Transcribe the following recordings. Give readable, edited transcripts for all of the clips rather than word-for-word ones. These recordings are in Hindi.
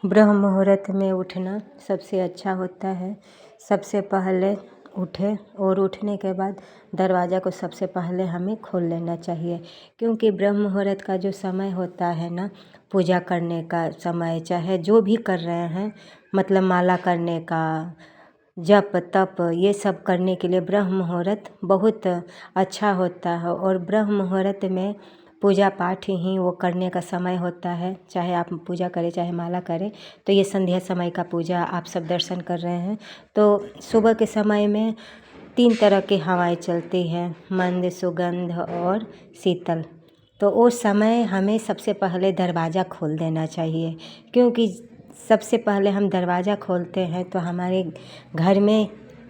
ब्रह्म मुहूर्त में उठना सबसे अच्छा होता है। सबसे पहले उठे और उठने के बाद दरवाज़ा को सबसे पहले हमें खोल लेना चाहिए, क्योंकि ब्रह्म मुहूर्त का जो समय होता है ना, पूजा करने का समय, चाहे जो भी कर रहे हैं, मतलब माला करने का, जप तप ये सब करने के लिए ब्रह्म मुहूर्त बहुत अच्छा होता है। और ब्रह्म मुहूर्त में पूजा पाठ ही वो करने का समय होता है। चाहे आप पूजा करें चाहे माला करें, तो ये संध्या समय का पूजा आप सब दर्शन कर रहे हैं। तो सुबह के समय में 3 तरह की हवाएं चलती हैं, मंद, सुगंध और शीतल। तो उस समय हमें सबसे पहले दरवाज़ा खोल देना चाहिए, क्योंकि सबसे पहले हम दरवाज़ा खोलते हैं तो हमारे घर में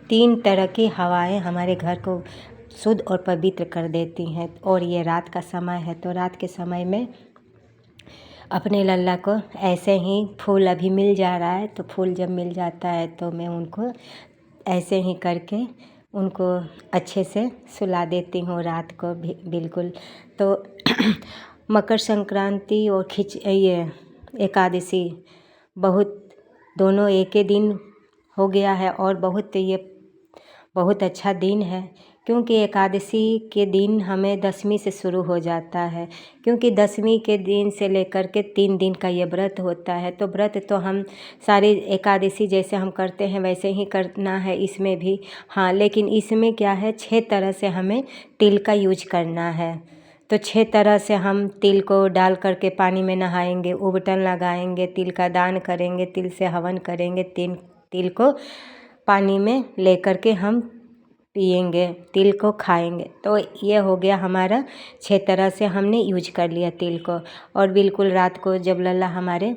3 तरह की हवाएं हमारे घर को शुद्ध और पवित्र कर देती हैं। और ये रात का समय है, तो रात के समय में अपने लल्ला को ऐसे ही, फूल अभी मिल जा रहा है तो फूल जब मिल जाता है तो मैं उनको ऐसे ही करके उनको अच्छे से सुला देती हूँ रात को भी बिल्कुल। तो मकर संक्रांति और ये एकादशी बहुत दोनों एक ही दिन हो गया है और बहुत अच्छा दिन है, क्योंकि एकादशी के दिन हमें दशमी से शुरू हो जाता है। क्योंकि दशमी के दिन से लेकर के 3 दिन का ये व्रत होता है। तो व्रत तो हम सारे एकादशी जैसे हम करते हैं वैसे ही करना है इसमें भी। हाँ, लेकिन इसमें क्या है, 6 तरह से हमें तिल का यूज करना है। तो 6 तरह से हम तिल को डाल करके पानी में नहाएंगे, उबटन लगाएंगे, तिल का दान करेंगे, तिल से हवन करेंगे, तिल को पानी में लेकर के हम पिएंगे, तिल को खाएंगे। तो ये हो गया हमारा 6 तरह से हमने यूज कर लिया तिल को। और बिल्कुल रात को जब लल्ला हमारे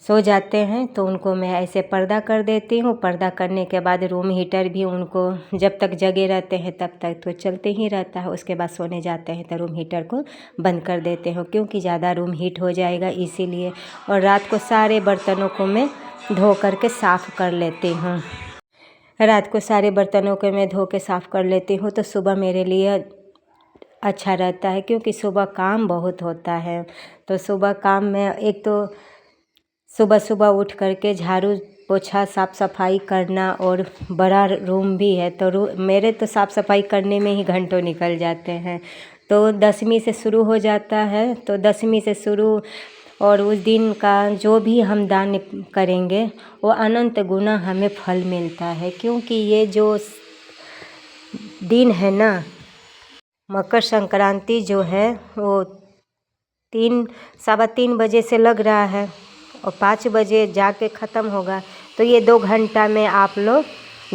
सो जाते हैं तो उनको मैं ऐसे पर्दा कर देती हूँ। पर्दा करने के बाद रूम हीटर भी उनको जब तक जगे रहते हैं तब तक तो चलते ही रहता है, उसके बाद सोने जाते हैं तो रूम हीटर को बंद कर देते हो, क्योंकि ज़्यादा रूम हीट हो जाएगा इसीलिए। और रात को सारे बर्तनों को मैं धो करके साफ़ कर लेती हूँ। रात को सारे बर्तनों को मैं धो के साफ़ कर लेती हूँ तो सुबह मेरे लिए अच्छा रहता है, क्योंकि सुबह काम बहुत होता है। तो सुबह काम में एक तो सुबह सुबह उठ करके झाड़ू पोछा साफ़ सफाई करना, और बड़ा रूम भी है तो मेरे तो साफ़ सफाई करने में ही घंटों निकल जाते हैं। तो दशमी से शुरू हो जाता है, तो दशमी से शुरू, और उस दिन का जो भी हम दान करेंगे वो अनंत गुना हमें फल मिलता है। क्योंकि ये जो दिन है ना, मकर संक्रांति जो है वो 3-3:15 बजे से लग रहा है और 5 बजे जाके ख़त्म होगा। तो ये 2 घंटा में आप लोग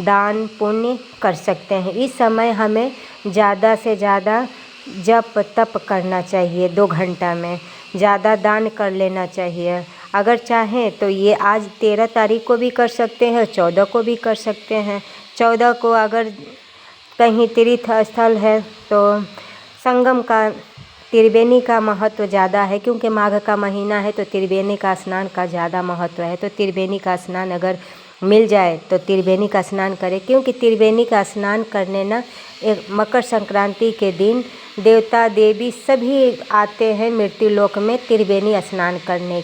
दान पुण्य कर सकते हैं। इस समय हमें ज़्यादा से ज़्यादा जप तप करना चाहिए। 2 घंटा में ज़्यादा दान कर लेना चाहिए। अगर चाहें तो ये आज 13 तारीख को भी कर सकते हैं, 14 को भी कर सकते हैं। 14 को अगर कहीं तीर्थ स्थल है तो संगम का, त्रिवेणी का महत्व ज़्यादा है, क्योंकि माघ का महीना है तो त्रिवेणी का स्नान का ज़्यादा महत्व है। तो त्रिवेणी का स्नान अगर मिल जाए तो त्रिवेणी का स्नान करें, क्योंकि त्रिवेणी का स्नान करने ना एक मकर संक्रांति के दिन देवता देवी सभी आते हैं मृत्यु लोक में त्रिवेणी स्नान करने।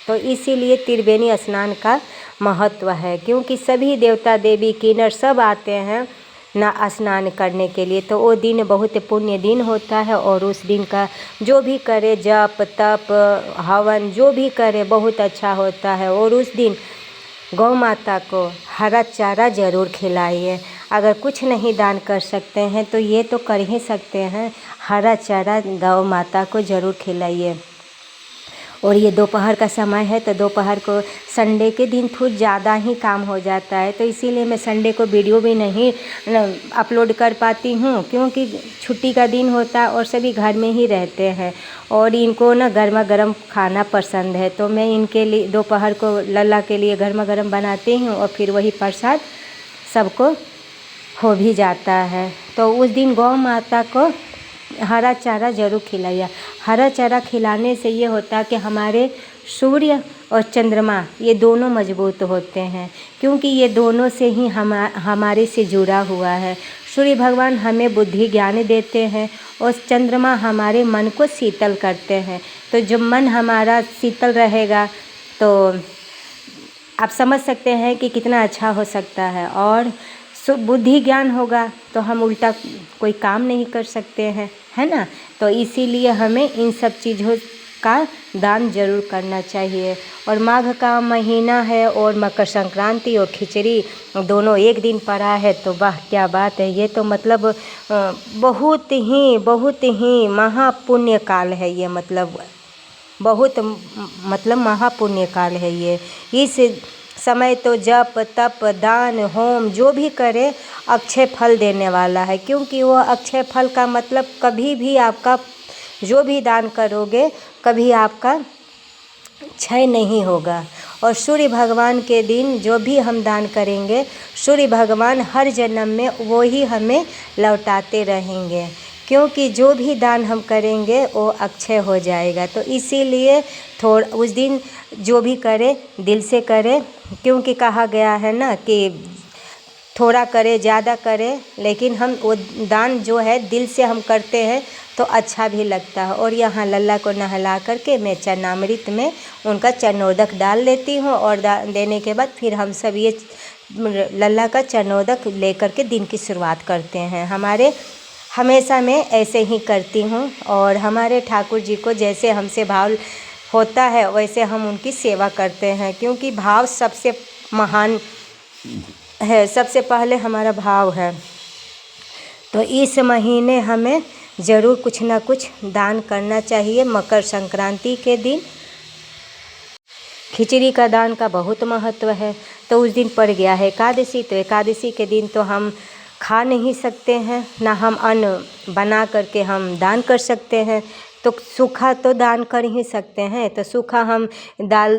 तो इसीलिए त्रिवेणी स्नान का महत्व है, क्योंकि सभी देवता देवी किन्नर सब आते हैं ना स्नान करने के लिए। तो वो दिन बहुत पुण्य दिन होता है, और उस दिन का जो भी करे, जप तप हवन जो भी करे बहुत अच्छा होता है। और उस दिन गौ माता को हरा चारा ज़रूर खिलाइए। अगर कुछ नहीं दान कर सकते हैं तो ये तो कर ही सकते हैं, हरा चारा गौ माता को ज़रूर खिलाइए। और ये दोपहर का समय है तो दोपहर को संडे के दिन थोड़ा ज़्यादा ही काम हो जाता है, तो इसीलिए मैं संडे को वीडियो भी नहीं अपलोड कर पाती हूँ, क्योंकि छुट्टी का दिन होता है और सभी घर में ही रहते हैं और इनको ना गर्मा गर्म खाना पसंद है। तो मैं इनके लिए दोपहर को लल्ला के लिए गर्मा गर्म बनाती हूँ और फिर वही प्रसाद सबको हो भी जाता है। तो उस दिन गौ माता को हरा चारा ज़रूर खिलाइए। हरा चारा खिलाने से ये होता है कि हमारे सूर्य और चंद्रमा ये दोनों मजबूत होते हैं, क्योंकि ये दोनों से ही हमारे से जुड़ा हुआ है। सूर्य भगवान हमें बुद्धि ज्ञान देते हैं और चंद्रमा हमारे मन को शीतल करते हैं। तो जब मन हमारा शीतल रहेगा तो आप समझ सकते हैं कि कितना अच्छा हो सकता है। और बुद्धि ज्ञान होगा तो हम उल्टा कोई काम नहीं कर सकते हैं, है ना। तो इसीलिए हमें इन सब चीज़ों का दान जरूर करना चाहिए। और माघ का महीना है और मकर संक्रांति और खिचड़ी दोनों एक दिन पड़ा है, तो वाह क्या बात है। ये तो मतलब बहुत ही महापुण्य काल है ये, मतलब बहुत मतलब महापुण्य काल है ये। इस समय तो जप तप दान होम जो भी करे अक्षय फल देने वाला है, क्योंकि वो अक्षय फल का मतलब कभी भी आपका जो भी दान करोगे कभी आपका क्षय नहीं होगा। और सूर्य भगवान के दिन जो भी हम दान करेंगे सूर्य भगवान हर जन्म में वो ही हमें लौटाते रहेंगे, क्योंकि जो भी दान हम करेंगे वो अक्षय हो जाएगा। तो इसीलिए उस दिन जो भी करे दिल से करे, क्योंकि कहा गया है ना कि थोड़ा करे ज़्यादा करे, लेकिन हम वो दान जो है दिल से हम करते हैं तो अच्छा भी लगता है। और यहाँ लल्ला को नहला करके मैं चरणामृत में उनका चरणोदक डाल लेती हूँ, और देने के बाद फिर हम सब ये लल्ला का चरणोदक लेकर के दिन की शुरुआत करते हैं। हमेशा मैं ऐसे ही करती हूँ, और हमारे ठाकुर जी को जैसे हमसे भाव होता है वैसे हम उनकी सेवा करते हैं, क्योंकि भाव सबसे महान है, सबसे पहले हमारा भाव है। तो इस महीने हमें ज़रूर कुछ ना कुछ दान करना चाहिए। मकर संक्रांति के दिन खिचड़ी का दान का बहुत महत्व है। तो उस दिन पड़ गया है एकादशी, तो एकादशी के दिन तो हम खा नहीं सकते हैं, ना हम अन्न बना करके हम दान कर सकते हैं। तो सूखा तो दान कर ही सकते हैं, तो सूखा हम दाल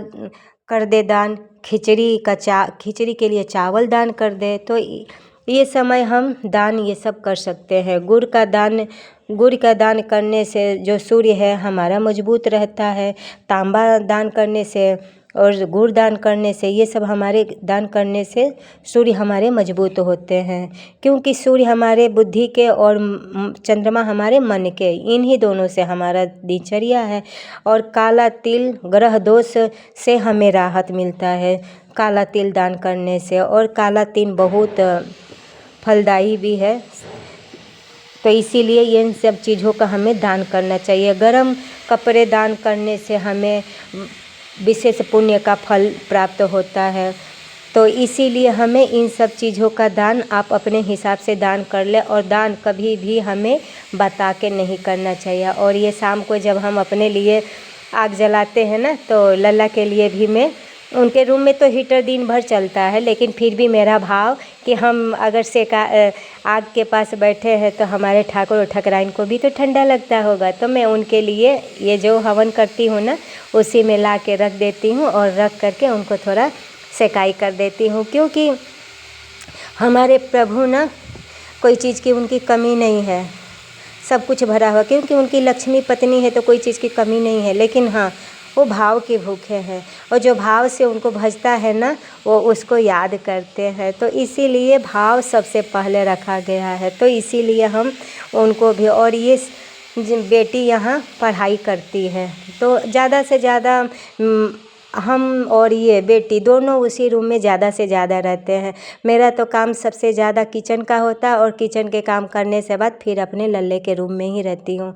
कर दे दान, खिचड़ी के लिए चावल दान कर दे। तो ये समय हम दान ये सब कर सकते हैं। गुड़ का दान करने से जो सूर्य है हमारा मजबूत रहता है। तांबा दान करने से और गुड़ दान करने से, ये सब हमारे दान करने से सूर्य हमारे मजबूत होते हैं, क्योंकि सूर्य हमारे बुद्धि के और चंद्रमा हमारे मन के, इन्हीं दोनों से हमारा दिनचर्या है। और काला तिल ग्रह दोष से हमें राहत मिलता है काला तिल दान करने से, और काला तिल बहुत फलदायी भी है। तो इसीलिए इन सब चीज़ों का हमें दान करना चाहिए। गर्म कपड़े दान करने से हमें विशेष पुण्य का फल प्राप्त होता है। तो इसीलिए हमें इन सब चीज़ों का दान आप अपने हिसाब से दान कर ले, और दान कभी भी हमें बता के नहीं करना चाहिए। और ये शाम को जब हम अपने लिए आग जलाते हैं ना, तो लल्ला के लिए भी मैं, उनके रूम में तो हीटर दिन भर चलता है, लेकिन फिर भी मेरा भाव कि हम अगर आग के पास बैठे हैं तो हमारे ठाकुर और ठाकुराइन को भी तो ठंडा लगता होगा। तो मैं उनके लिए ये जो हवन करती हूँ ना, उसी में ला के रख देती हूँ, और रख करके उनको थोड़ा सेकाई कर देती हूँ, क्योंकि हमारे प्रभु ना कोई चीज़ की उनकी कमी नहीं है, सब कुछ भरा हुआ, क्योंकि उनकी लक्ष्मी पत्नी है तो कोई चीज़ की कमी नहीं है। लेकिन हाँ, वो भाव के भूखे हैं, और जो भाव से उनको भजता है ना वो उसको याद करते हैं। तो इसीलिए भाव सबसे पहले रखा गया है। तो इसीलिए हम उनको भी, और ये बेटी यहाँ पढ़ाई करती है, तो ज़्यादा से ज़्यादा हम और ये बेटी दोनों उसी रूम में ज़्यादा से ज़्यादा रहते हैं। मेरा तो काम सबसे ज़्यादा किचन का होता है, और किचन के काम करने से बाद फिर अपने लल्ले के रूम में ही रहती हूँ।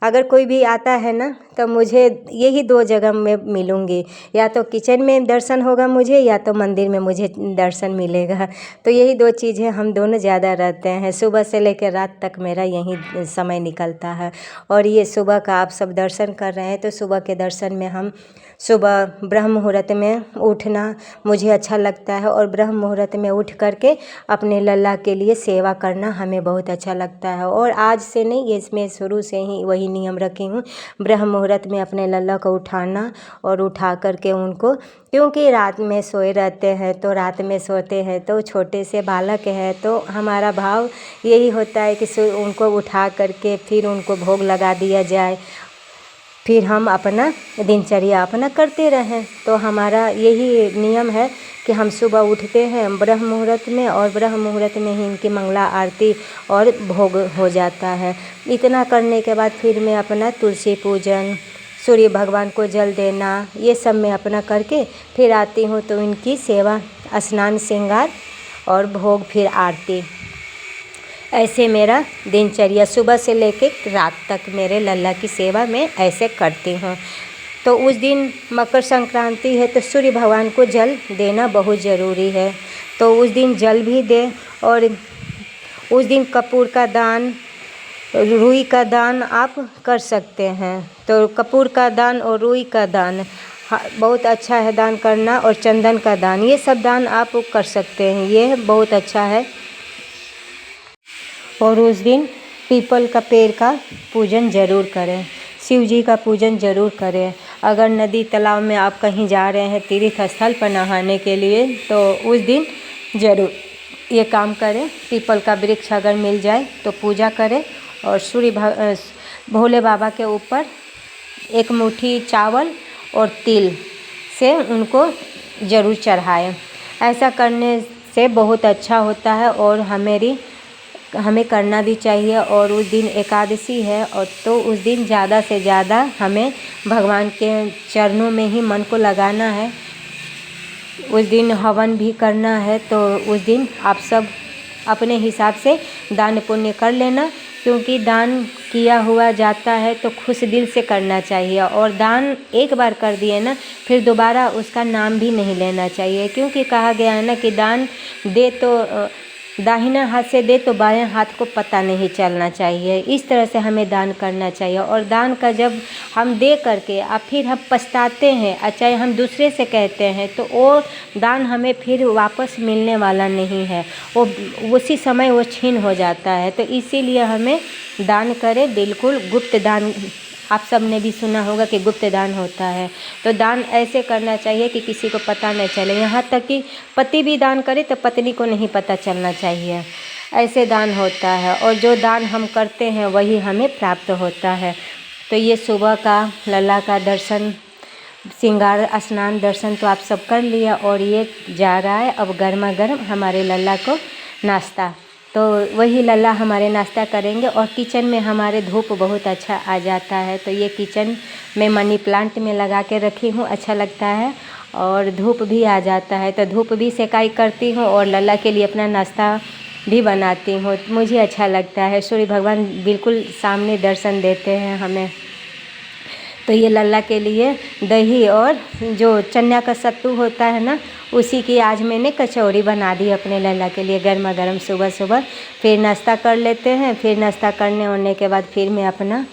अगर कोई भी आता है ना तो मुझे यही 2 जगह में मिलूँगी, या तो किचन में दर्शन होगा मुझे, या तो मंदिर में मुझे दर्शन मिलेगा। तो यही 2 चीज़ें हम दोनों ज़्यादा रहते हैं। सुबह से लेकर रात तक मेरा यही समय निकलता है। और ये सुबह का आप सब दर्शन कर रहे हैं, तो सुबह के दर्शन में हम सुबह ब्रह्म मुहूर्त में उठना मुझे अच्छा लगता है, और ब्रह्म मुहूर्त में उठ करके अपने लल्ला के लिए सेवा करना हमें बहुत अच्छा लगता है। और आज से नहीं, इसमें शुरू से ही वही नियम रखी हूँ, ब्रह्म मुहूर्त में अपने लल्ला को उठाना और उठा करके उनको, क्योंकि रात में सोए रहते हैं, तो रात में सोते हैं तो छोटे से बालक है, तो हमारा भाव यही होता है कि उनको उठा करके फिर उनको भोग लगा दिया जाए, फिर हम अपना दिनचर्या अपना करते रहें। तो हमारा यही नियम है कि हम सुबह उठते हैं ब्रह्म मुहूर्त में, और ब्रह्म मुहूर्त में ही इनकी मंगला आरती और भोग हो जाता है। इतना करने के बाद फिर मैं अपना तुलसी पूजन, सूर्य भगवान को जल देना, ये सब मैं अपना करके फिर आती हूँ। तो इनकी सेवा, स्नान, श्रृंगार और भोग, फिर आरती, ऐसे मेरा दिनचर्या सुबह से लेके रात तक मेरे लल्ला की सेवा मैं ऐसे करती हूँ। तो उस दिन मकर संक्रांति है तो सूर्य भगवान को जल देना बहुत ज़रूरी है। तो उस दिन जल भी दें और उस दिन कपूर का दान, रुई का दान आप कर सकते हैं। तो कपूर का दान और रुई का दान बहुत अच्छा है दान करना, और चंदन का दान, ये सब दान आप कर सकते हैं, ये बहुत अच्छा है। और उस दिन पीपल का पेड़ का पूजन ज़रूर करें, शिव जी का पूजन ज़रूर करें। अगर नदी तालाब में आप कहीं जा रहे हैं तीर्थ स्थल पर नहाने के लिए तो उस दिन ज़रूर ये काम करें। पीपल का वृक्ष अगर मिल जाए तो पूजा करें और भोले बाबा के ऊपर एक मुट्ठी चावल और तिल से उनको ज़रूर चढ़ाएं। ऐसा करने से बहुत अच्छा होता है और हमें करना भी चाहिए। और उस दिन एकादशी है और तो उस दिन ज़्यादा से ज़्यादा हमें भगवान के चरणों में ही मन को लगाना है। उस दिन हवन भी करना है। तो उस दिन आप सब अपने हिसाब से दान पुण्य कर लेना, क्योंकि दान किया हुआ जाता है तो खुश दिल से करना चाहिए। और दान एक बार कर दिए ना, फिर दोबारा उसका नाम भी नहीं लेना चाहिए, क्योंकि कहा गया है ना कि दान दे तो दाहिना हाथ से दे तो बाएं हाथ को पता नहीं चलना चाहिए। इस तरह से हमें दान करना चाहिए। और दान का जब हम दे करके अब फिर हम पछताते हैं, चाहे हम दूसरे से कहते हैं, तो वो दान हमें फिर वापस मिलने वाला नहीं है, वो उसी समय वो छीन हो जाता है। तो इसीलिए हमें दान करें, बिल्कुल गुप्त दान। आप सब ने भी सुना होगा कि गुप्त दान होता है। तो दान ऐसे करना चाहिए कि किसी को पता न चले, यहाँ तक कि पति भी दान करे तो पत्नी को नहीं पता चलना चाहिए। ऐसे दान होता है और जो दान हम करते हैं वही हमें प्राप्त होता है। तो ये सुबह का लल्ला का दर्शन, श्रृंगार, स्नान, दर्शन तो आप सब कर लिया और ये जा रहा है अब गर्मा गर्म हमारे लल्ला को नाश्ता। तो वही लल्ला हमारे नाश्ता करेंगे। और किचन में हमारे धूप बहुत अच्छा आ जाता है। तो ये किचन में मनी प्लांट में लगा के रखी हूँ, अच्छा लगता है और धूप भी आ जाता है। तो धूप भी सेकाई करती हूँ और लल्ला के लिए अपना नाश्ता भी बनाती हूँ। मुझे अच्छा लगता है, सूर्य भगवान बिल्कुल सामने दर्शन देते हैं हमें। तो ये लल्ला के लिए दही और जो चन्ना का सत्तू होता है ना, उसी की आज मैंने कचौड़ी बना दी अपने लल्ला के लिए गर्मा गर्म सुबह सुबह। फिर नाश्ता कर लेते हैं। फिर नाश्ता करने होने के बाद फिर मैं अपना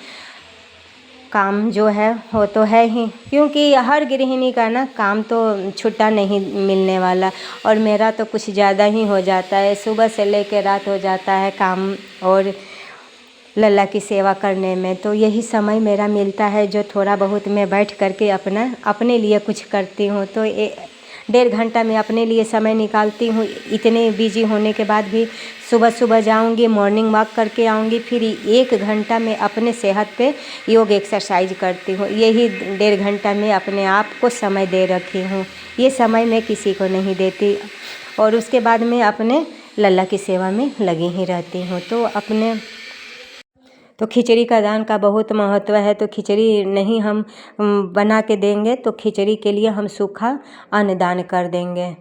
काम जो है वो तो है ही, क्योंकि हर गृहिणी का ना काम तो छुट्टा नहीं मिलने वाला, और मेरा तो कुछ ज़्यादा ही हो जाता है, सुबह से लेकर रात हो जाता है काम और लल्ला की सेवा करने में। तो यही समय मेरा मिलता है जो थोड़ा बहुत मैं बैठ करके अपने लिए कुछ करती हूँ। तो 1.5 घंटा मैं अपने लिए समय निकालती हूँ। इतने बिजी होने के बाद भी सुबह सुबह जाऊँगी, मॉर्निंग वॉक करके आऊँगी, फिर 1 घंटा मैं अपने सेहत पे योग एक्सरसाइज करती हूँ। यही 1.5 घंटा मैं अपने आप को समय दे रखी हूँ। ये समय मैं किसी को नहीं देती। और उसके बाद मैं अपने लल्ला की सेवा में लगी ही रहती हूँ। तो खिचड़ी का दान का बहुत महत्व है। तो खिचड़ी नहीं हम बना के देंगे तो खिचड़ी के लिए हम सूखा अन्न दान कर देंगे।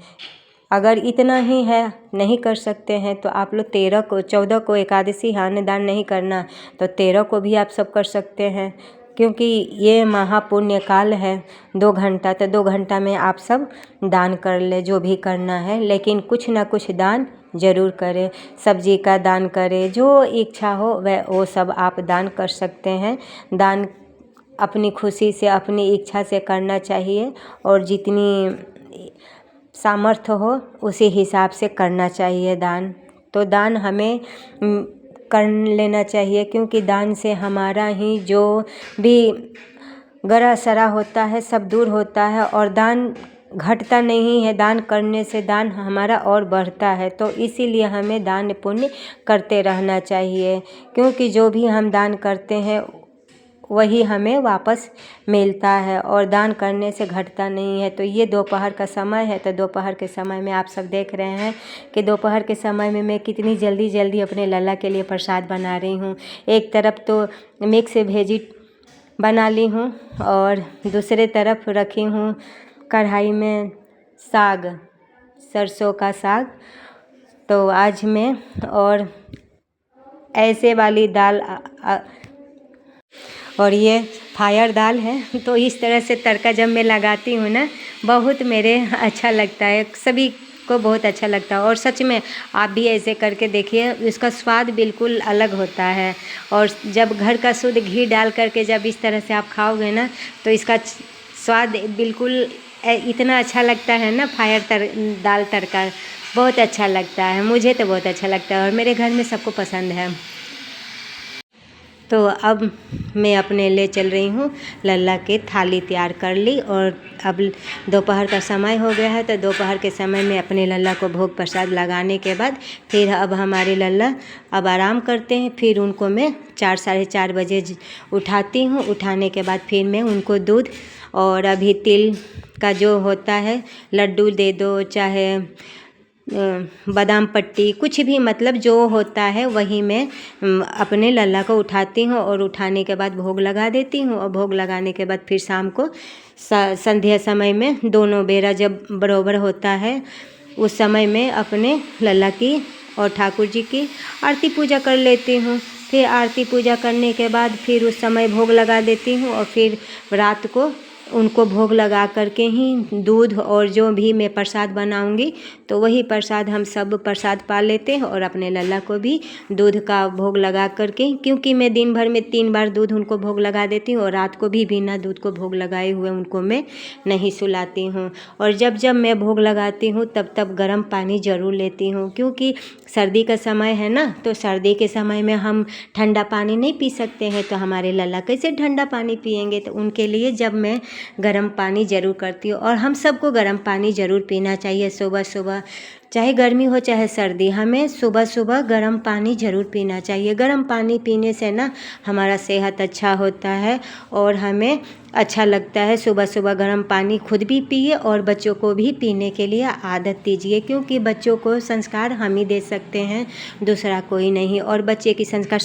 अगर इतना ही है, नहीं कर सकते हैं, तो आप लोग 14 को एकादशी है, अन्न दान नहीं करना तो 13 को भी आप सब कर सकते हैं, क्योंकि ये महापुण्य काल है 2 घंटा। तो 2 घंटा में आप सब दान कर ले जो भी करना है, लेकिन कुछ ना कुछ दान ज़रूर करें। सब्जी का दान करें, जो इच्छा हो वह वो सब आप दान कर सकते हैं। दान अपनी खुशी से, अपनी इच्छा से करना चाहिए और जितनी सामर्थ्य हो उसी हिसाब से करना चाहिए दान। तो दान हमें कर लेना चाहिए, क्योंकि दान से हमारा ही जो भी गरा सरा होता है सब दूर होता है और दान घटता नहीं है। दान करने से दान हमारा और बढ़ता है। तो इसीलिए हमें दान पुण्य करते रहना चाहिए, क्योंकि जो भी हम दान करते हैं वही हमें वापस मिलता है और दान करने से घटता नहीं है। तो ये दोपहर का समय है, तो दोपहर के समय में आप सब देख रहे हैं कि दोपहर के समय में मैं कितनी जल्दी जल्दी अपने लल्ला के लिए प्रसाद बना रही हूँ। एक तरफ तो मिक्स वेजी बना ली हूँ और दूसरे तरफ रखी हूँ कढ़ाई में साग, सरसों का साग। तो आज मैं और ऐसे वाली दाल और ये फायर दाल है। तो इस तरह से तड़का जब मैं लगाती हूँ ना, बहुत मेरे अच्छा लगता है, सभी को बहुत अच्छा लगता है। और सच में आप भी ऐसे करके देखिए, इसका स्वाद बिल्कुल अलग होता है। और जब घर का शुद्ध घी डाल करके जब इस तरह से आप खाओगे ना, तो इसका स्वाद बिल्कुल इतना अच्छा लगता है ना। दाल तड़का बहुत अच्छा लगता है, मुझे तो बहुत अच्छा लगता है और मेरे घर में सबको पसंद है। तो अब मैं अपने ले चल रही हूँ, लल्ला की थाली तैयार कर ली और अब दोपहर का समय हो गया है। तो दोपहर के समय में अपने लल्ला को भोग प्रसाद लगाने के बाद फिर अब हमारे लल्ला अब आराम करते हैं। फिर उनको मैं 4 साढ़े 4 बजे उठाती हूँ। उठाने के बाद फिर मैं उनको दूध और अभी तिल का जो होता है लड्डू दे दो, चाहे बादाम पट्टी, कुछ भी, मतलब जो होता है वही मैं अपने लल्ला को उठाती हूँ और उठाने के बाद भोग लगा देती हूँ। और भोग लगाने के बाद फिर शाम को संध्या समय में दोनों बेरा जब बराबर होता है, उस समय में अपने लल्ला की और ठाकुर जी की आरती पूजा कर लेती हूँ। फिर आरती पूजा करने के बाद फिर उस समय भोग लगा देती हूँ और फिर रात को उनको भोग लगा करके ही दूध और जो भी मैं प्रसाद बनाऊंगी तो वही प्रसाद हम सब प्रसाद पा लेते हैं। और अपने लल्ला को भी दूध का भोग लगा करके, क्योंकि मैं दिन भर में 3 बार दूध उनको भोग लगा देती हूँ और रात को भी बिना दूध को भोग लगाए हुए उनको मैं नहीं सुलाती हूँ। और जब जब मैं भोग लगाती हूँ तब तब गर्म पानी ज़रूर लेती हूँ, क्योंकि सर्दी का समय है ना। तो सर्दी के समय में हम ठंडा पानी नहीं पी सकते हैं, तो हमारे लल्ला कैसे ठंडा पानी पिएंगे। तो उनके लिए जब मैं गर्म पानी ज़रूर करती हूँ। और हम सबको गर्म पानी ज़रूर पीना चाहिए सुबह सुबह, चाहे गर्मी हो चाहे सर्दी, हमें सुबह सुबह गर्म पानी ज़रूर पीना चाहिए। गर्म पानी पीने से ना हमारा सेहत अच्छा होता है और हमें अच्छा लगता है। सुबह सुबह गर्म पानी खुद भी पिए और बच्चों को भी पीने के लिए आदत दीजिए, क्योंकि बच्चों को संस्कार हम ही दे सकते हैं, दूसरा कोई नहीं। और बच्चे की संस्कार